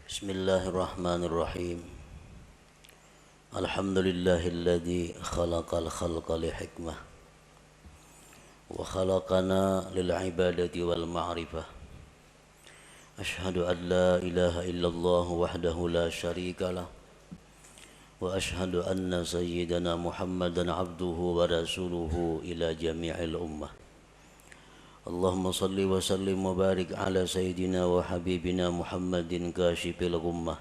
Bismillahirrahmanirrahim. Alhamdulillahilladzi khalaqal khalqa li hikmah wa khalaqana lil ibadati wal ma'rifah. Ashhadu an la ilaha illallah wahdahu la syarika lah wa ashhadu anna sayyidana Muhammadan abduhu wa rasuluhu ila jami'il ummah. Allahumma salli wa sallim wa barik ala sayyidina wa habibina Muhammadin kashifil ghummah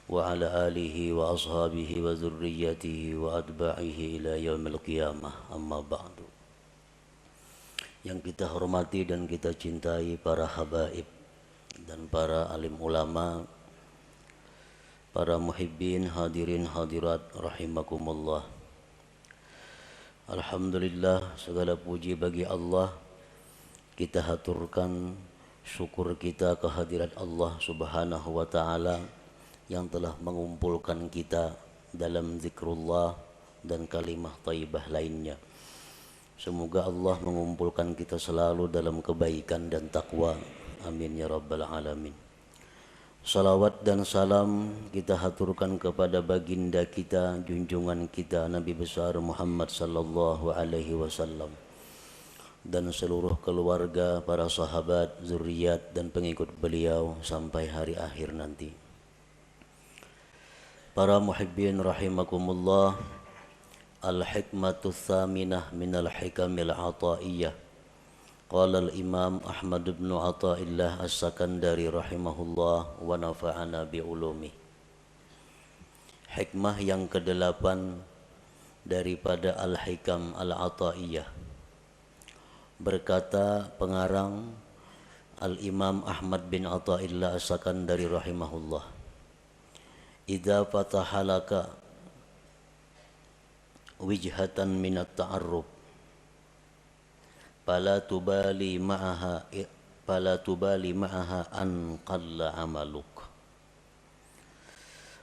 wa ala alihi wa ashabihi wa dhurriyyatihi wa atba'ihi ila yaumil qiyamah, amma ba'du. Yang kita hormati dan kita cintai para habaib dan para alim ulama, para muhibbin, hadirin hadirat rahimakumullah. Alhamdulillah, segala puji bagi Allah. Kita haturkan syukur kita kehadirat Allah Subhanahu wa ta'ala yang telah mengumpulkan kita dalam zikrullah dan kalimah thayyibah lainnya. Semoga Allah mengumpulkan kita selalu dalam kebaikan dan takwa. Amin ya rabbal alamin. Salawat dan salam kita haturkan kepada baginda kita, junjungan kita Nabi besar Muhammad sallallahu alaihi wasallam, dan seluruh keluarga, para sahabat, zuriat dan pengikut beliau sampai hari akhir nanti. Para muhibbin rahimakumullah, al-hikmatu tsaminah minal hikamil ataiyah. Qala al-imam Ahmad bin Athaillah as-Sakandari rahimahullah wa nafa'ana bi ulumi. Hikmah yang ke-8 daripada al-hikam al-ataiyah. Berkata pengarang Al-Imam Ahmad bin Athaillah as-Sakandari rahimahullah, idza fatahalaka wijhatan minat ta'arruf fala tubali ma'aha an qalla amaluk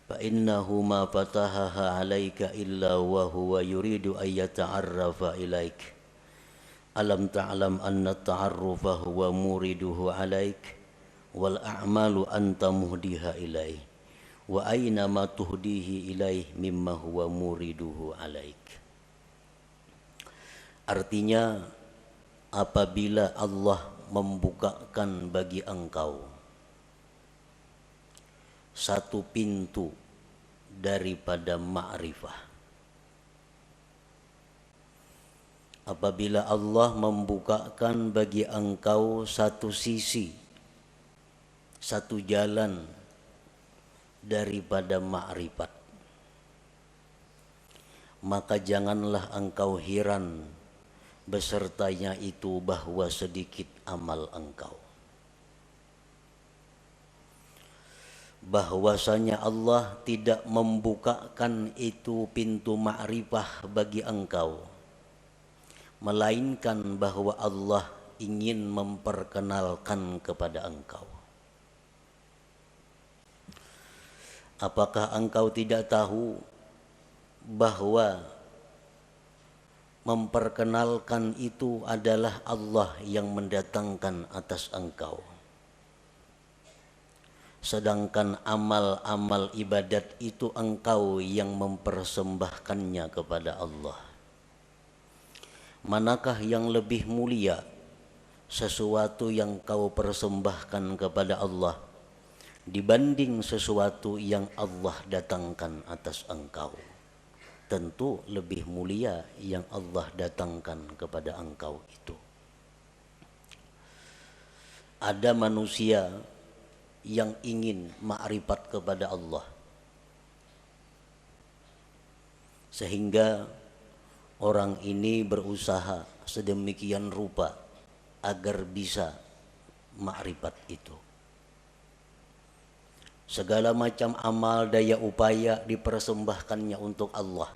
fa innahu ma fatahaha alayka illa wa huwa yuridu an yata'arrafa ilaik. Alam ta'lam anna ta'arrufa huwa muriduhu alaik wal a'malu anta muhdiha ilaih wa aina ma tuhdihi ilaih mimma huwa muriduhu alaik. Artinya, apabila Allah membukakan bagi engkau satu pintu daripada ma'rifah, apabila Allah membukakan bagi engkau satu sisi, satu jalan daripada ma'rifat, maka janganlah engkau heran besertanya itu bahwa sedikit amal engkau. Bahwasanya Allah tidak membukakan itu pintu ma'rifah bagi engkau, melainkan bahwa Allah ingin memperkenalkan kepada engkau. Apakah engkau tidak tahu bahwa memperkenalkan itu adalah Allah yang mendatangkan atas engkau, sedangkan amal-amal ibadat itu engkau yang mempersembahkannya kepada Allah? Manakah yang lebih mulia, sesuatu yang kau persembahkan kepada Allah dibanding sesuatu yang Allah datangkan atas engkau? Tentu lebih mulia yang Allah datangkan kepada engkau itu. Ada manusia yang ingin ma'rifat kepada Allah, sehingga orang ini berusaha sedemikian rupa agar bisa ma'rifat itu. Segala macam amal daya upaya dipersembahkannya untuk Allah,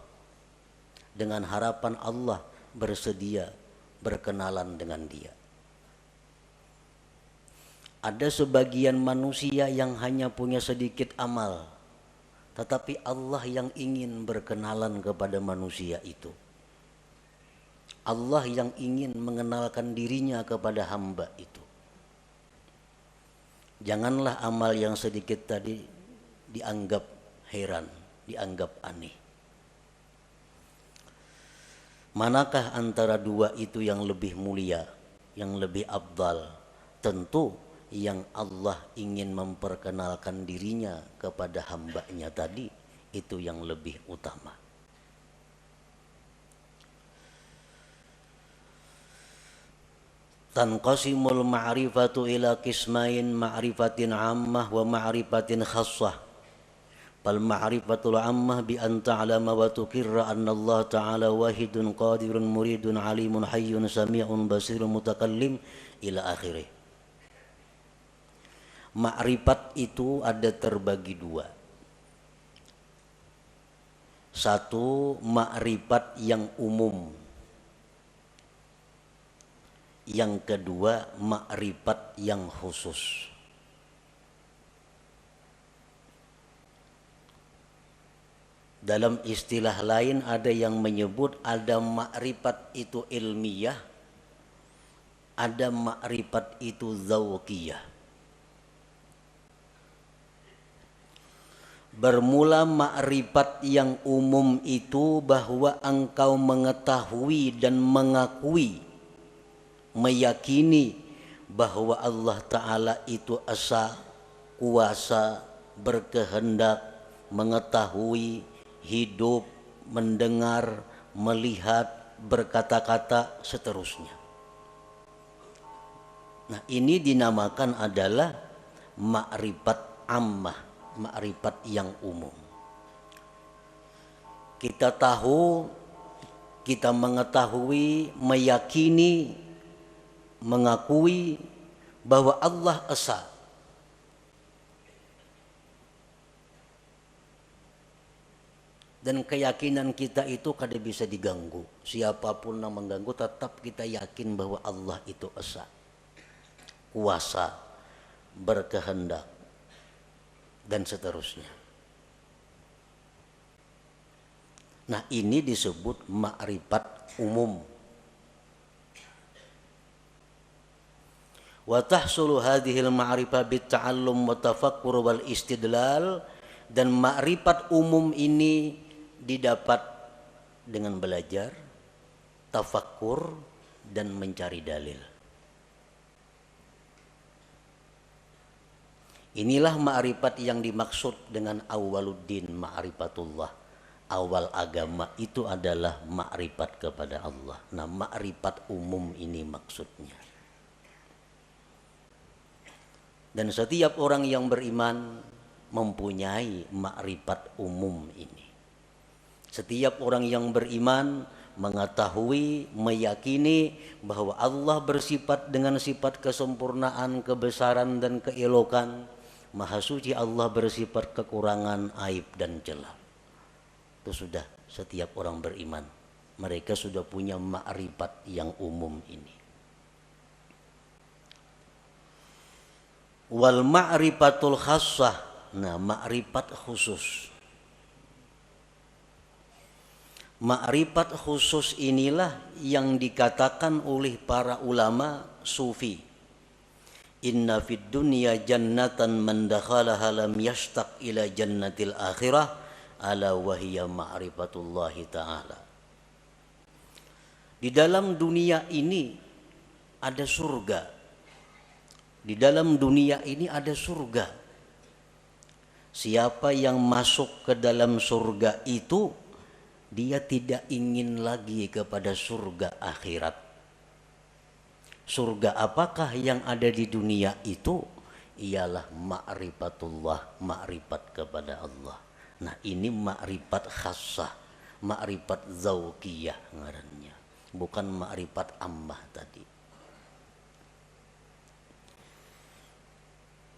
dengan harapan Allah bersedia berkenalan dengan dia. Ada sebagian manusia yang hanya punya sedikit amal, tetapi Allah yang ingin berkenalan kepada manusia itu. Allah yang ingin mengenalkan dirinya kepada hamba itu. Janganlah amal yang sedikit tadi dianggap heran, dianggap aneh. Manakah antara dua itu yang lebih mulia, yang lebih afdal? Tentu yang Allah ingin memperkenalkan dirinya kepada hambanya tadi, itu yang lebih utama. Tanqasimul ma'rifatu ila qismain ma'rifatin ammah wa ma'rifatin khassah. Fal ma'rifatul ammah bi an ta'lama wa tuqirra anna Allah ta'ala wahidun qadirun muridun alimun hayyun sami'un basirun mutakallim ila akhirih. Ma'rifat itu ada terbagi dua. Satu, ma'rifat yang umum. Yang kedua, ma'rifat yang khusus. Dalam istilah lain ada yang menyebut ada ma'rifat itu ilmiah, ada ma'rifat itu dzauqiyah. Bermula ma'rifat yang umum itu bahwa engkau mengetahui dan mengakui, meyakini bahwa Allah Ta'ala itu esa, kuasa, berkehendak, mengetahui, hidup, mendengar, melihat, berkata-kata, seterusnya. Nah, ini dinamakan adalah ma'rifat ammah, ma'rifat yang umum. Kita tahu, kita mengetahui, meyakini, mengakui bahwa Allah esa. Dan keyakinan kita itu kada bisa diganggu. Siapapun yang mengganggu, tetap kita yakin bahwa Allah itu esa, kuasa, berkehendak, dan seterusnya. Nah, ini disebut ma'rifat umum. Wa tahsulu hadhil ma'rifah bitta'allum wa tafakkur wal istidlal, dan ma'rifat umum ini didapat dengan belajar, tafakkur, dan mencari dalil. Inilah ma'rifat yang dimaksud dengan awaluddin ma'rifatullah. Awal agama itu adalah ma'rifat kepada Allah. Nah, ma'rifat umum ini maksudnya. Dan setiap orang yang beriman mempunyai ma'rifat umum ini. Setiap orang yang beriman mengetahui, meyakini bahwa Allah bersifat dengan sifat kesempurnaan, kebesaran, dan keelokan. Maha suci Allah bersifat kekurangan, aib, dan celah. Itu sudah setiap orang beriman. Mereka sudah punya ma'rifat yang umum ini. Wal ma'rifatul khassah, nah ma'rifat khusus. Ma'rifat khusus inilah yang dikatakan oleh para ulama sufi. Inna fid dunya jannatan man dakhalaha lam yashtaq ila jannatil akhirah ala wahiyya ma'rifatullahi ta'ala. Di dalam dunia ini ada surga. Di dalam dunia ini ada surga. Siapa yang masuk ke dalam surga itu, dia tidak ingin lagi kepada surga akhirat. Surga apakah yang ada di dunia itu? Ialah ma'rifatullah, ma'rifat kepada Allah. Nah, ini ma'rifat khassah, ma'rifat dzauqiyah ngarannya, bukan ma'rifat ammah tadi.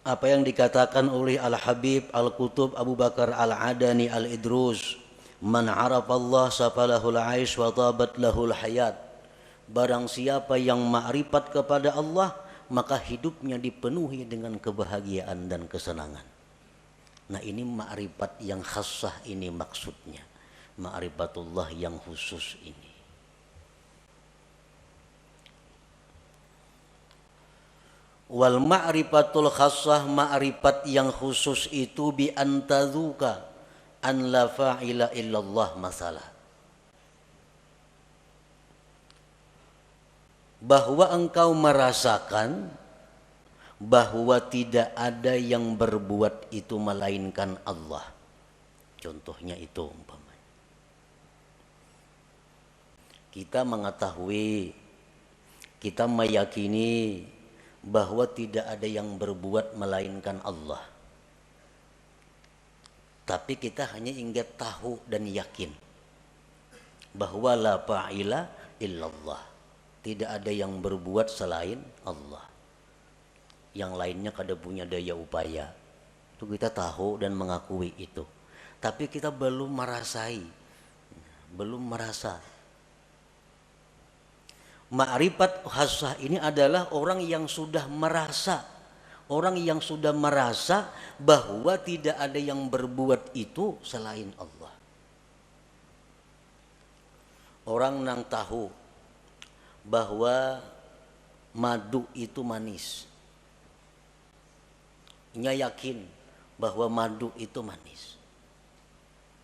Apa yang dikatakan oleh Al-Habib Al-Qutub Abu Bakar Al-Adani Al-Idrus, man arafallah safalahul aish wa tabat lahul hayat. Barang siapa yang ma'rifat kepada Allah, maka hidupnya dipenuhi dengan kebahagiaan dan kesenangan. Nah, ini ma'rifat yang khassah ini maksudnya. Ma'rifatullah yang khusus ini. Wal ma'rifatul khassah, ma'rifat yang khusus itu bi antazuka an la fa'ila illallah masalah. Bahwa engkau merasakan bahwa tidak ada yang berbuat itu melainkan Allah. Contohnya itu umpamanya. Kita mengetahui, kita meyakini bahwa tidak ada yang berbuat melainkan Allah. Tapi kita hanya ingin tahu dan yakin bahwa la fa'ila illallah. Tidak ada yang berbuat selain Allah. Yang lainnya kada punya daya upaya. Itu kita tahu dan mengakui itu. Tapi kita belum merasai, belum merasa. Ma'rifat khassah ini adalah orang yang sudah merasa. Orang yang sudah merasa bahwa tidak ada yang berbuat itu selain Allah. Orang yang tahu bahwa madu itu manis. Nya yakin bahwa madu itu manis.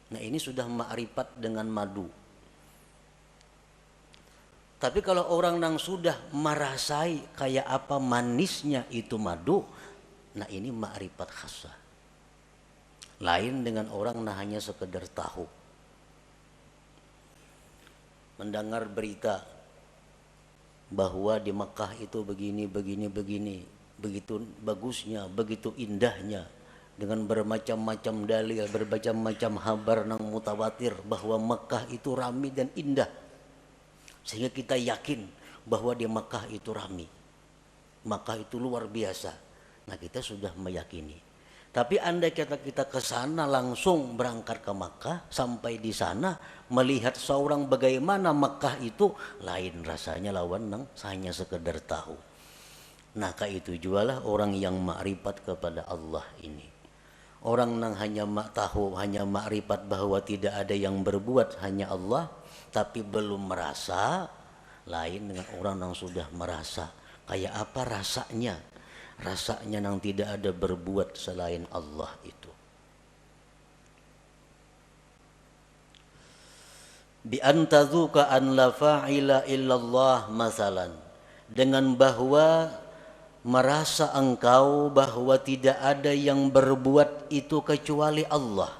Nah ini sudah ma'rifat dengan madu. Tapi kalau orang yang sudah merasai kayak apa manisnya itu madu, nah ini ma'rifat khassah. Lain dengan orang yang hanya sekedar tahu. Mendengar berita bahwa di Mekah itu begini, begitu bagusnya, begitu indahnya, dengan bermacam-macam dalil, bermacam-macam kabar yang mutawatir bahwa Mekah itu ramai dan indah. Sehingga kita yakin bahwa di Makkah itu ramai. Makkah itu luar biasa. Nah kita sudah meyakini. Tapi andai kita ke sana langsung berangkat ke Makkah, sampai di sana melihat seorang bagaimana Makkah itu, lain rasanya lawan nang hanya sekedar tahu. Nah itu jualah orang yang ma'rifat kepada Allah ini. Orang yang hanya tahu, hanya ma'rifat bahwa tidak ada yang berbuat hanya Allah, tapi belum merasa, lain dengan orang yang sudah merasa. Kayak apa rasanya? Rasanya yang tidak ada berbuat selain Allah itu. Bi antazuka an la fa'ila illallah masalan. Dengan bahwa merasa engkau bahwa tidak ada yang berbuat itu kecuali Allah.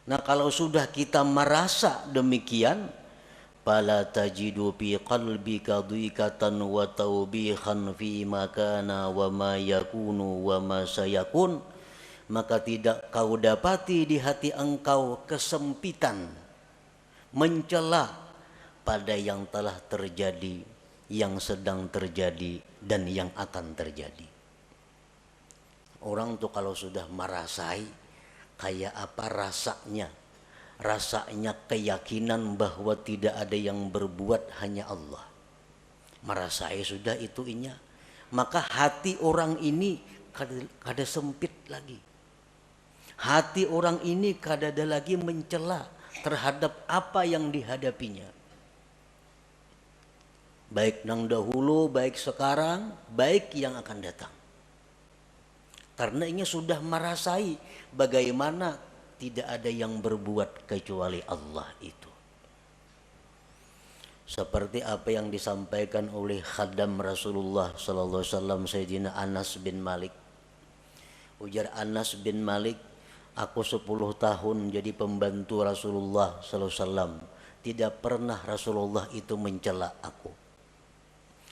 Nah kalau sudah kita merasa demikian, fala tajidu fi qalbika dhiqatan wa tawbihan fi ma kana wa ma yakunu wa ma sayakun, maka tidak kau dapati di hati engkau kesempitan, mencela pada yang telah terjadi, yang sedang terjadi, dan yang akan terjadi. Orang tuh kalau sudah merasai kayak apa rasanya? Rasanya keyakinan bahwa tidak ada yang berbuat hanya Allah. Merasai sudah itunya. Maka hati orang ini kada sempit lagi. Hati orang ini kada ada lagi mencela terhadap apa yang dihadapinya. Baik nang dahulu, baik sekarang, baik yang akan datang. Karena ini sudah merasai bagaimana tidak ada yang berbuat kecuali Allah itu. Seperti apa yang disampaikan oleh khadam Rasulullah sallallahu alaihi wasallam Sayyidina Anas bin Malik. Ujar Anas bin Malik, aku 10 tahun jadi pembantu Rasulullah sallallahu alaihi wasallam. Tidak pernah Rasulullah itu mencela aku.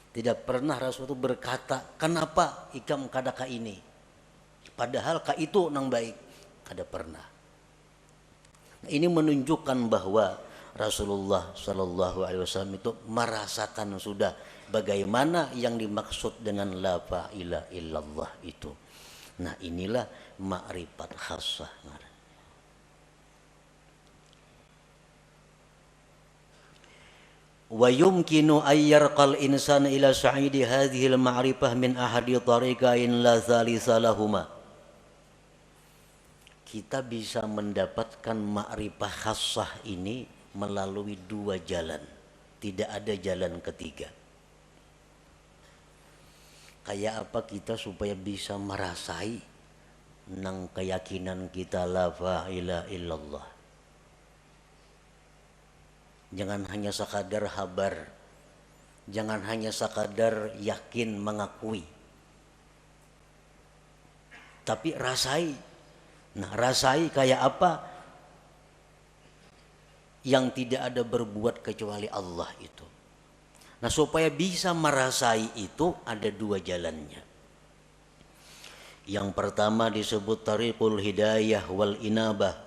Tidak pernah Rasulullah itu berkata, kenapa ikam kadaka ini? Padahal ka itu nang baik, kada pernah. Ini menunjukkan bahwa Rasulullah Shallallahu Alaihi Wasallam itu merasakan sudah bagaimana yang dimaksud dengan la ilaha illallah itu. Nah inilah ma'rifat khassah. Wa yumkinu ayyarqal insan ila sa'idi hadhil ma'rifah min ahadi tariqain la thalitha lahuma. Kita bisa mendapatkan ma'rifah khassah ini melalui 2 jalan. Tidak ada jalan ketiga. kayak apa kita supaya bisa merasai nang keyakinan kita la ilaha illallah. Jangan hanya sekadar habar, jangan hanya sekadar yakin mengakui, tapi rasai. Nah, rasai kayak apa? Yang tidak ada berbuat kecuali Allah itu. Nah, supaya bisa merasai itu ada dua jalannya. Yang pertama disebut tariqul hidayah wal inabah.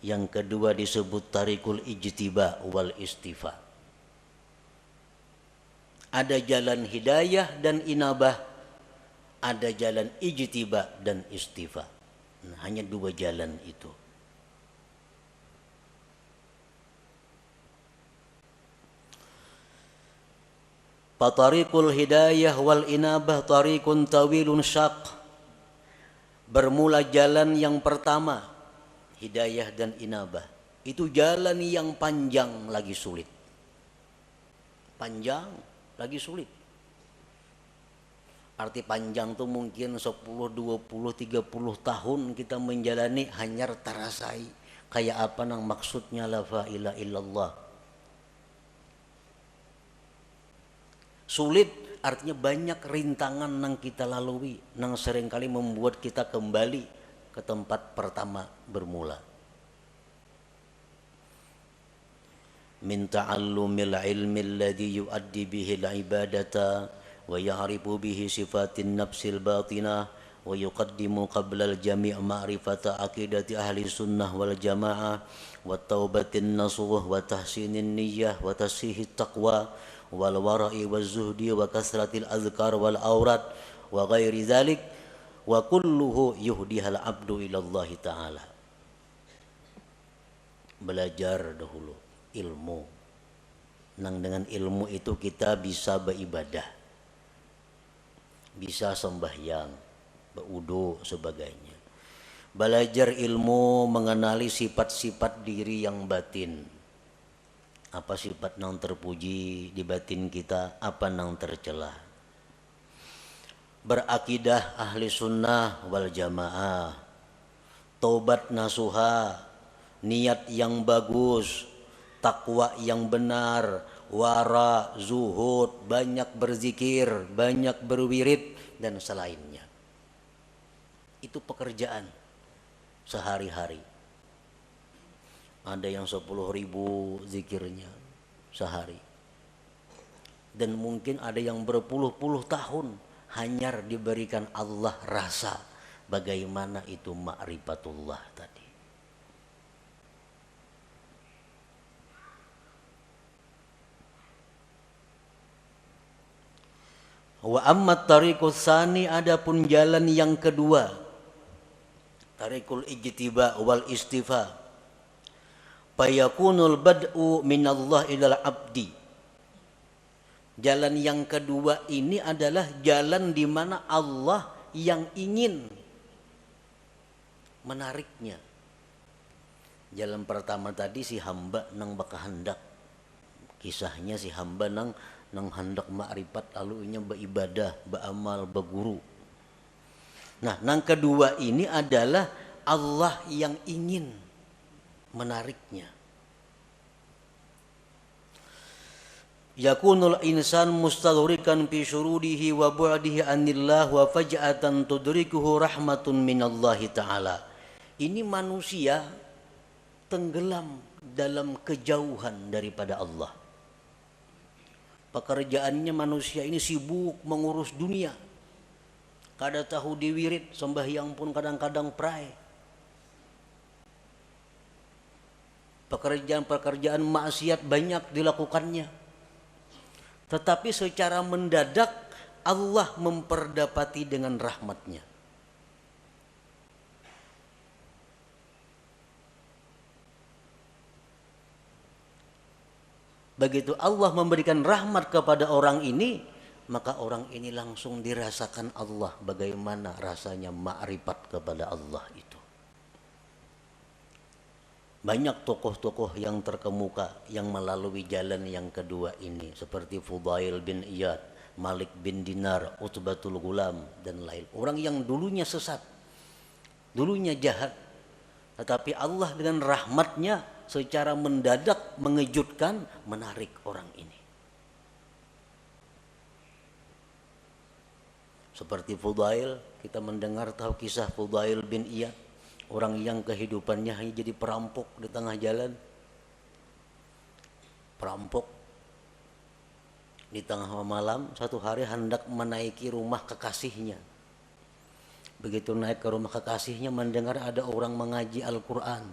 Yang kedua disebut tariqul ijtiba wal istifa. Ada jalan hidayah dan inabah, ada jalan ijtiba dan istifa. Nah, hanya dua jalan itu. Fatariqul hidayah wal inabah tariqun tawilun syaq. Bermula jalan yang pertama, hidayah dan inabah. Itu jalan yang panjang lagi sulit. Panjang lagi sulit. Arti panjang tuh mungkin 10, 20, 30 tahun kita menjalani hanya terasai. Kayak apa nang maksudnya la ilaha illallah. Sulit artinya banyak rintangan yang kita lalui, yang seringkali membuat kita kembali ke tempat pertama bermula. Min ta'allumil ilmi alladhi yuaddi bihi al-ibadata wa ya'rifu bihi sifatin nafsil batinah wa yuqaddimu qabla al-jami' ma'rifata aqidati ahli sunnah wal jamaah wa taubatin nasuh wa tahsinin niyyah wa tasihit taqwa wal wara'i wal zuhdi wa kasratil azkar wal aurat wa ghairi dzalik wa kulluhu yuhdihal abdu ilallahi ta'ala. Belajar dahulu ilmu, nang dengan ilmu itu kita bisa beribadah, bisa sembahyang, berwudu sebagainya. Belajar ilmu mengenali sifat-sifat diri yang batin. Apa sifat yang terpuji di batin kita, apa yang tercela. Berakidah ahli sunnah wal jamaah, taubat nasuha, niat yang bagus, takwa yang benar, wara, zuhud, banyak berzikir, banyak berwirid dan selainnya. Itu pekerjaan sehari-hari. Ada yang 10.000 zikirnya sehari. Dan mungkin ada yang berpuluh-puluh tahun hanya diberikan Allah rasa bagaimana itu ma'rifatullah tadi. Wa ammat tariqus tsani, adapun jalan yang kedua, tariqul ijtiba wal istifa. Fayakunul bad'u minallah ilal abdi. Jalan yang kedua ini adalah jalan di mana Allah yang ingin menariknya. Jalan pertama tadi si hamba nang bakahandak. Kisahnya si hamba nang hendak ma'rifat lalu nya beribadah, beramal, berguru. Nah, nang kedua ini adalah Allah yang ingin menariknya. Yakunul insan mustaghrikan fi syurudihi wa bu'dihi anillah wa faj'atan tudrikuhu rahmatun minallahi ta'ala. Ini manusia tenggelam dalam kejauhan daripada Allah. Pekerjaannya manusia ini sibuk mengurus dunia. Kada tahu diwirid, sembahyang pun kadang-kadang pray. Pekerjaan-pekerjaan maksiat banyak dilakukannya. Tetapi secara mendadak Allah memperdapati dengan rahmatnya. Begitu Allah memberikan rahmat kepada orang ini, maka orang ini langsung dirasakan Allah bagaimana rasanya ma'rifat kepada Allah itu. Banyak tokoh-tokoh yang terkemuka yang melalui jalan yang kedua ini, seperti Fudail bin Iyad, Malik bin Dinar, Utbatul Gulam dan lain. Orang yang dulunya sesat, dulunya jahat, tetapi Allah dengan rahmatnya secara mendadak mengejutkan, menarik orang ini. Seperti Fudail, kita mendengar tahu kisah Fudail bin Iyad, orang yang kehidupannya hanya jadi perampok di tengah jalan. Perampok di tengah malam satu hari hendak menaiki rumah kekasihnya. Begitu naik ke rumah kekasihnya, mendengar ada orang mengaji Al-Quran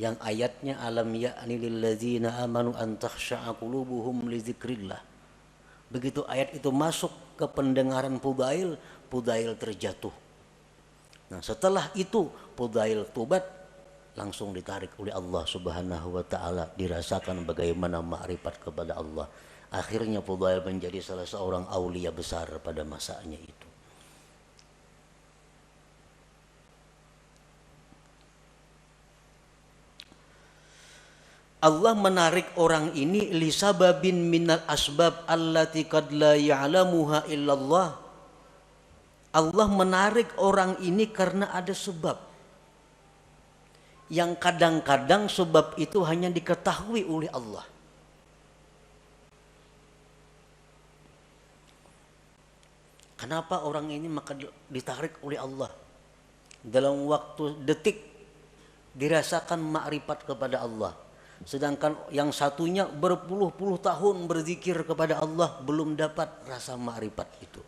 yang ayatnya alam ya'ni lilladzina amanu an takhsha'a qulubuhum li dzikrillah. Begitu ayat itu masuk ke pendengaran Fudail, Fudail terjatuh. Nah, setelah itu Fudail tobat, langsung ditarik oleh Allah Subhanahu wa taala, dirasakan bagaimana makrifat kepada Allah. Akhirnya Fudail menjadi salah seorang aulia besar pada masanya itu. Allah menarik orang ini lisababin minal asbab allati qad la ya'lamuha illallah. Allah menarik orang ini karena ada sebab yang kadang-kadang sebab itu hanya diketahui oleh Allah. Kenapa orang ini maka ditarik oleh Allah? Dalam waktu detik dirasakan makrifat kepada Allah. Sedangkan yang satunya berpuluh-puluh tahun berzikir kepada Allah belum dapat rasa makrifat itu.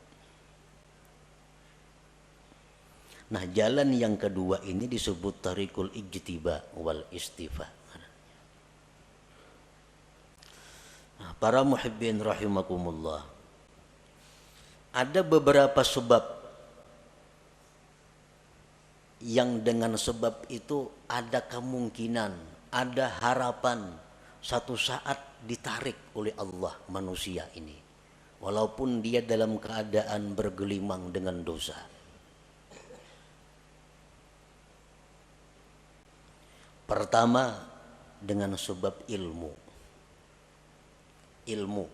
Nah, jalan yang kedua ini disebut tarikul ijtiba wal istifa. Nah, para muhibbin rahimakumullah, ada beberapa sebab yang dengan sebab itu ada kemungkinan, ada harapan satu saat ditarik oleh Allah manusia ini, walaupun dia dalam keadaan bergelimang dengan dosa. Pertama, dengan sebab ilmu. Ilmu.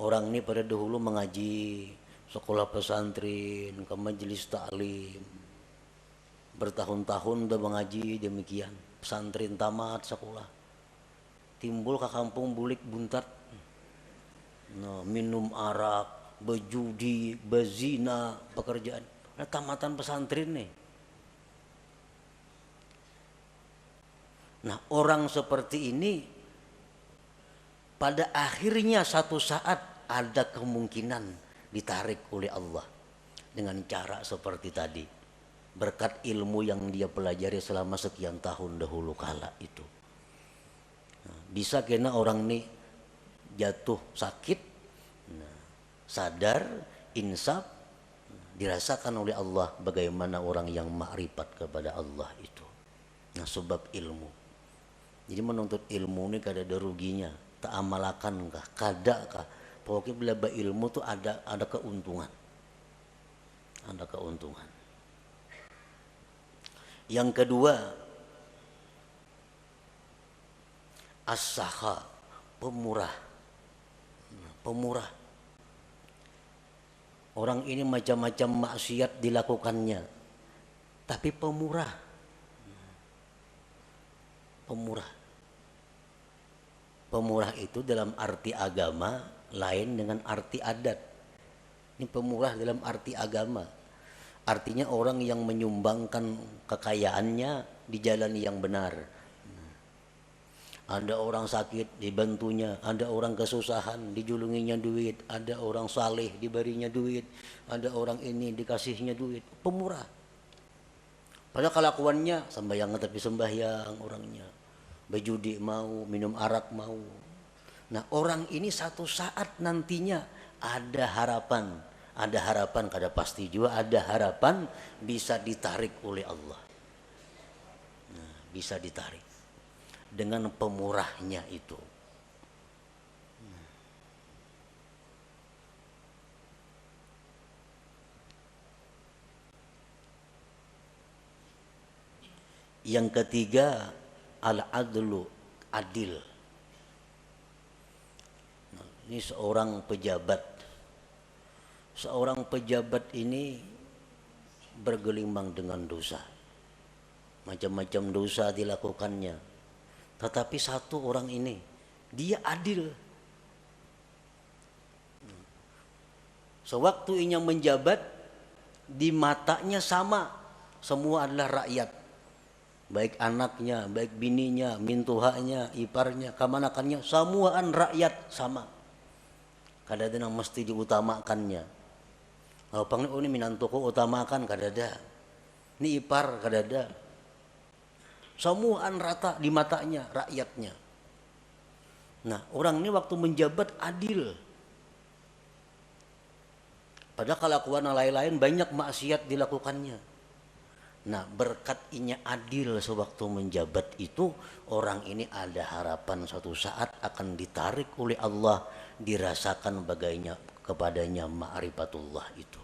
Orang ini pada dahulu mengaji, sekolah pesantren, ke majelis taklim, bertahun-tahun udah mengaji demikian, pesantren tamat sekolah, timbul ke kampung bulik buntat, nah, minum arak, berjudi, berzina, pekerjaan. Nah, tamatan pesantren nih. Nah, orang seperti ini pada akhirnya satu saat ada kemungkinan ditarik oleh Allah dengan cara seperti tadi, berkat ilmu yang dia pelajari selama sekian tahun dahulu kala itu. Nah, bisa kena orang ini jatuh sakit, nah, sadar, insaf, dirasakan oleh Allah bagaimana orang yang makrifat kepada Allah itu. Nah, sebab ilmu. Jadi menuntut ilmu ini kada ada ruginya, tak amalakan kah, kada kah. Pokoknya bila ilmu tuh ada keuntungan. Ada keuntungan. Yang kedua, as-sakha, pemurah. Pemurah. Orang ini macam-macam maksiat dilakukannya, tapi pemurah. Pemurah. Pemurah itu dalam arti agama lain dengan arti adat. Ini pemurah dalam arti agama. Artinya orang yang menyumbangkan kekayaannya di jalan yang benar. Ada orang sakit dibantunya, ada orang kesusahan dijulunginya duit, ada orang saleh diberinya duit, ada orang ini dikasihnya duit. Pemurah. Padahal kelakuannya sembahyang tapi sembahyang orangnya. Berjudi mau, minum arak mau. Nah, orang ini satu saat nantinya ada harapan kada pasti juga, ada harapan bisa ditarik oleh Allah. Nah, bisa ditarik dengan pemurahnya itu. Yang ketiga, al-adlu, adil. Ini seorang pejabat. Seorang pejabat ini bergelimang dengan dosa. Macam-macam dosa dilakukannya. Tetapi satu orang ini, dia adil. Sewaktu ia menjabat, di matanya sama, semua adalah rakyat. Baik anaknya, baik bininya, mintuhanya, iparnya, kamanakannya, semuaan rakyat sama. Kadang-kadang mesti diutamakannya. Kalau panggil ini minantuku utamakan kadada. Ini ipar kadada. Semuaan rata di matanya rakyatnya. Nah, orang ini waktu menjabat adil. Padahal kelakuan lain-lain banyak maksiat dilakukannya. Nah, berkat inya adil sewaktu menjabat itu, orang ini ada harapan suatu saat akan ditarik oleh Allah, dirasakan bagainya kepadanya ma'rifatullah itu.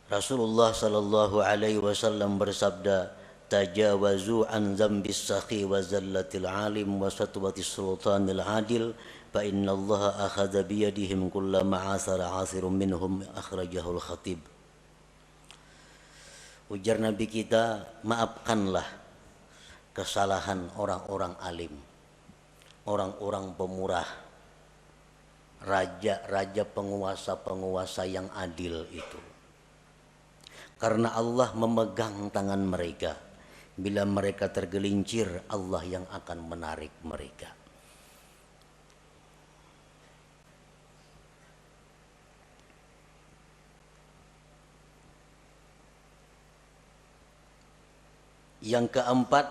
Rasulullah sallallahu alaihi wasallam bersabda, tajawazu an dzambis sakhi wa zallatil alim wa satwatis sultanil adil fa innallaha akhadha bi yadihim kullama asara asirun minhum, akhrajahul khatib. Ujar Nabi kita, maafkanlah kesalahan orang-orang alim, orang-orang pemurah, raja-raja, penguasa-penguasa yang adil itu. Karena Allah memegang tangan mereka. Bila mereka tergelincir, Allah yang akan menarik mereka. Yang keempat,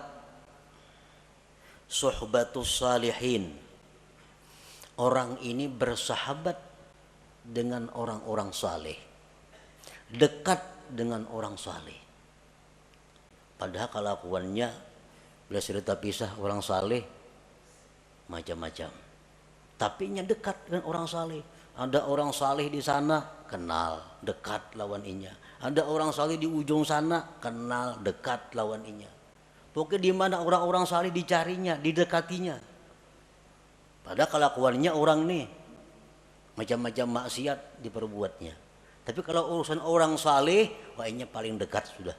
suhbatus salihin. Orang ini bersahabat dengan orang-orang saleh, dekat dengan orang saleh. Padahal kelakuannya bila cerita pisah orang saleh macam-macam, tapi nya dekat dengan orang saleh. Ada orang saleh di sana, kenal, dekat lawan inya. Ada orang saleh di ujung sana, kenal, dekat lawan inya. Pokoknya di mana orang-orang saleh dicarinya, didekatinya. Padahal kelakuannya orang nih macam-macam maksiat diperbuatnya. Tapi kalau urusan orang saleh, wahnya paling dekat sudah.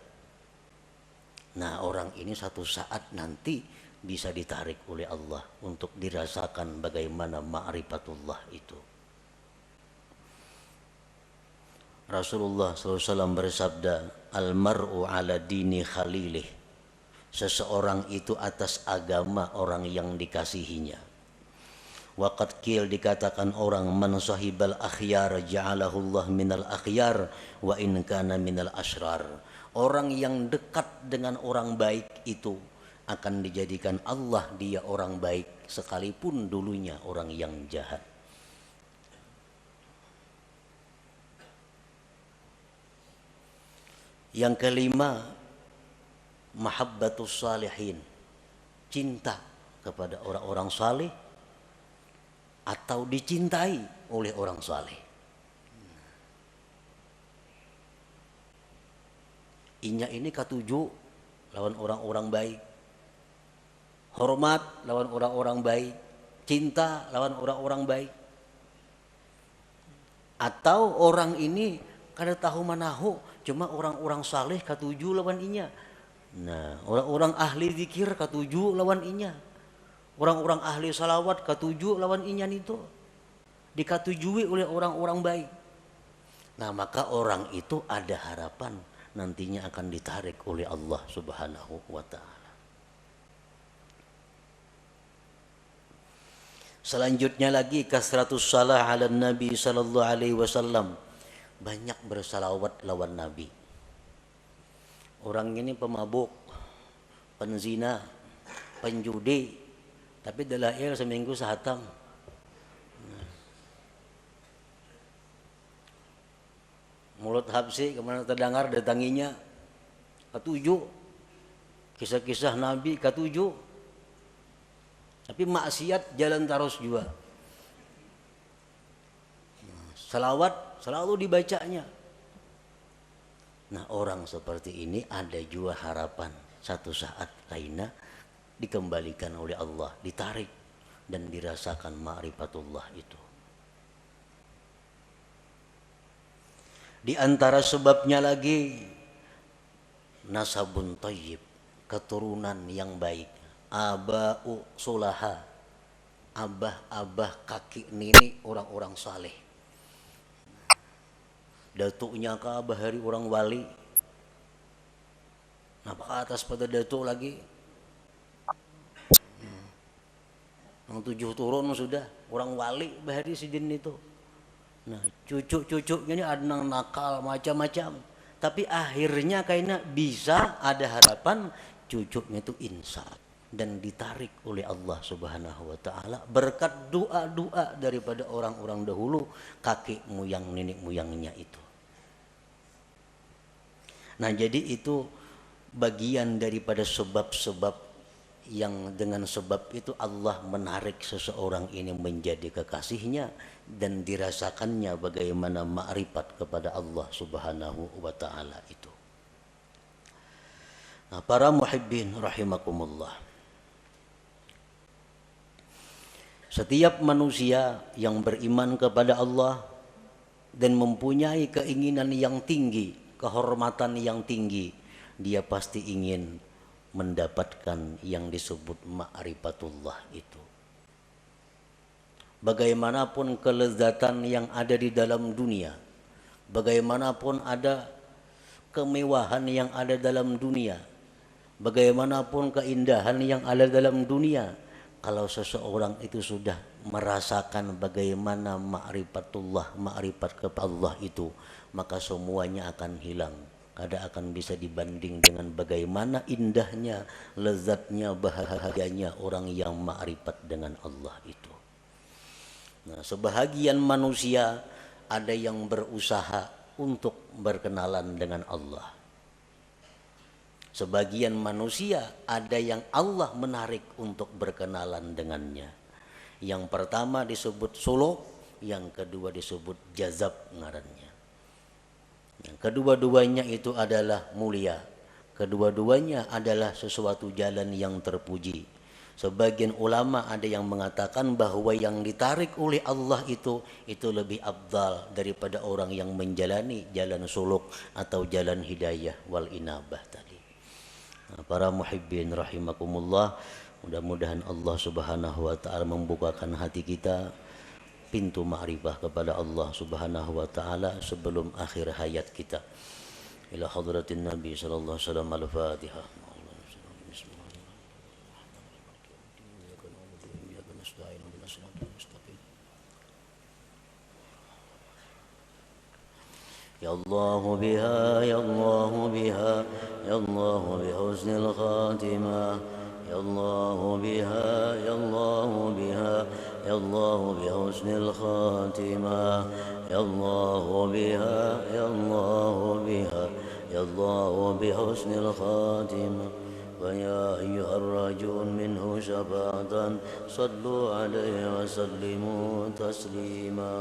Nah, orang ini satu saat nanti bisa ditarik oleh Allah untuk dirasakan bagaimana ma'rifatullah itu. Rasulullah SAW bersabda, al-mar'u ala dini khalilih. Seseorang itu atas agama orang yang dikasihinya. Waqad qil, dikatakan orang, man sahibal akhyar ja'alahu Allah minal akhyar wa in kana minal asrar. Orang yang dekat dengan orang baik itu akan dijadikan Allah dia orang baik sekalipun dulunya orang yang jahat. Yang kelima, mahabbatus salihin. Cinta kepada orang-orang saleh atau dicintai oleh orang saleh. Inya ini katuju lawan orang-orang baik, hormat lawan orang-orang baik, cinta lawan orang-orang baik. Atau orang ini kada tahu manahu, cuma orang-orang saleh katuju lawan inya. Nah, orang-orang ahli zikir katuju lawan inya. Orang-orang ahli salawat katuju lawan inyan itu, dikatujui oleh orang-orang baik. Nah, maka orang itu ada harapan nantinya akan ditarik oleh Allah Subhanahu wa ta'ala. Selanjutnya lagi, kasratus salah ala Nabi sallallahu alaihi wasallam. Banyak bersalawat lawan Nabi. Orang ini pemabuk, penzina, penjudi, tapi dalail seminggu sehatam. Mulut habsi kemana terdengar datanginya ketujuh. Kisah-kisah Nabi ketujuh. Tapi maksiat jalan terus juga. Salawat selalu dibacanya. Nah, orang seperti ini ada juga harapan satu saat kaina dikembalikan oleh Allah, ditarik dan dirasakan ma'rifatullah itu. Di antara sebabnya lagi nasabun thayyib, keturunan yang baik. Aba'u sulaha, abah-abah kakek nenek orang-orang saleh. Datuknya ke abah hari orang wali. Nah, ke atas pada datuk lagi. Yang 7 turun sudah orang wali bahari sidin itu. Nah, cucu-cucunya ini ada yang nakal macam-macam. Tapi akhirnya kayaknya bisa ada harapan cucunya itu insaf dan ditarik oleh Allah Subhanahu wa taala berkat doa-doa daripada orang-orang dahulu, kakek moyang nenek moyangnya itu. Nah, jadi itu bagian daripada sebab-sebab yang dengan sebab itu Allah menarik seseorang ini menjadi kekasihnya dan dirasakannya bagaimana ma'rifat kepada Allah Subhanahu wa taala itu. Nah, para muhibbin rahimakumullah. Setiap manusia yang beriman kepada Allah dan mempunyai keinginan yang tinggi, kehormatan yang tinggi, dia pasti ingin mendapatkan yang disebut ma'rifatullah itu. Bagaimanapun kelezatan yang ada di dalam dunia, bagaimanapun ada kemewahan yang ada dalam dunia, bagaimanapun keindahan yang ada dalam dunia, kalau seseorang itu sudah merasakan bagaimana ma'rifatullah, ma'rifat kepada Allah itu, maka semuanya akan hilang. Kada akan bisa dibanding dengan bagaimana indahnya, lezatnya, bahagianya orang yang ma'rifat dengan Allah itu. Nah, sebahagian manusia ada yang berusaha untuk berkenalan dengan Allah. Sebagian manusia ada yang Allah menarik untuk berkenalan dengannya. Yang pertama disebut suluk, yang kedua disebut jazab ngarannya. Yang kedua-duanya itu adalah mulia. Kedua-duanya adalah sesuatu jalan yang terpuji. Sebagian ulama ada yang mengatakan bahwa yang ditarik oleh Allah itu lebih afdal daripada orang yang menjalani jalan suluk atau jalan hidayah wal inabah tadi. Para muhibbin rahimakumullah, mudah-mudahan Allah Subhanahu wa taala membukakan hati kita pintu ma'rifah kepada Allah Subhanahu wa taala sebelum akhir hayat kita. Ila hadratin Nabi sallallahu alaihi wasallam, al-Fatihah. Ya Allah biha, ya Allah biha, ya Allah bihusnil khatimah. Ya Allah biha, ya Allah biha, ya Allah bihusnil khatimah. Ya Allah biha, ya Allah biha, ya Allah bihusnil khatimah. ويا أيها الراجون منه شفاعة صلوا عليه وسلموا تسليما.